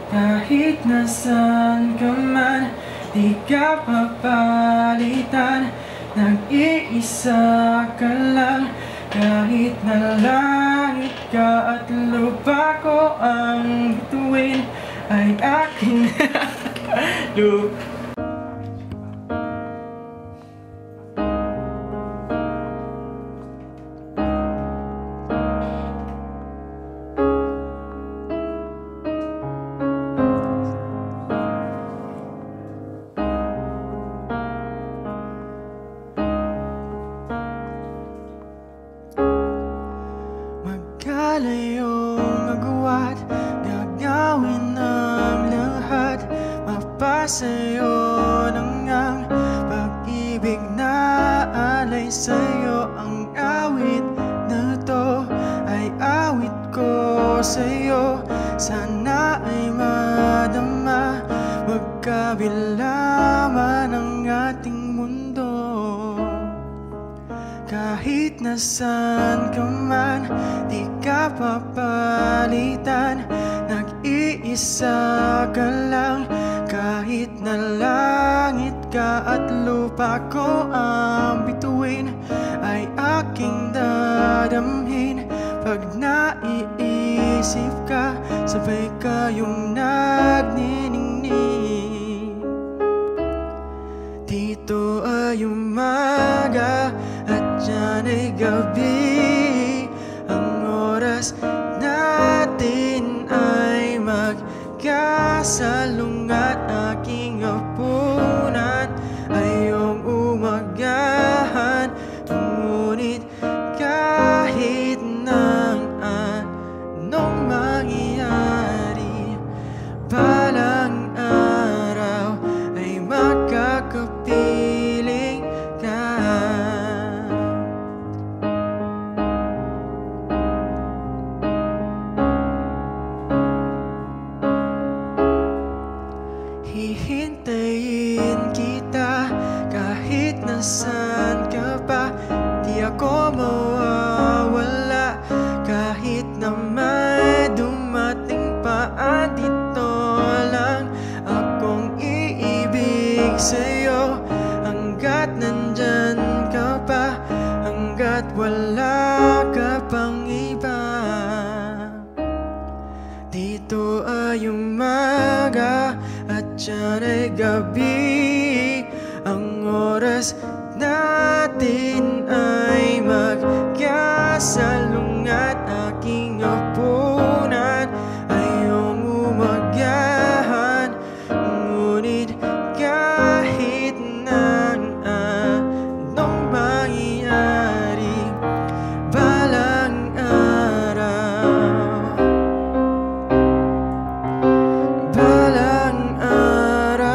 Kahit nasan ka man, di ka papalitan. Nag-iisa ka lang, kahit na langit ka at lupa ko ang bituin ay aking lupa. Magkalayong agwat, gagawin ang lahat. Mapasayo ng ang pag-ibig na alay sa'yo. Ang awit na to ay awit ko sa'yo. Sana ay madama, magkabila man ang ating mundo. Kahit nasan ka man, di ka papalitan. Nag-iisa ka lang, kahit na langit ka at lupa ko ang bituin ay aking dadamhin. Pag naiisip ka, sabay kayong nagniningning. Dito ay umaga at dyan ay gabi. Ang oras natin ay magkasalungat. Aking hapunan ay iyong umagahan. Ngunit kahit nang anong mangyari, balang araw ay makakapiling ka. Hihintayin kita kahit nasan ka pa. Di ako mawawala kahit na may dumating pa. Andito lang akong iibig sa'yo hanggat nandyan ka pa, hanggat wala ka pang iba. Dito ay umaga at dyan ay gabi. Ang oras natin ay magkasalungat. Aking hapunan ay iyong umagahan. Ngunit kahit nang anong mangyari, balang araw, balang araw,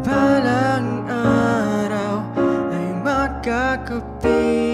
balang araw ay makakapiling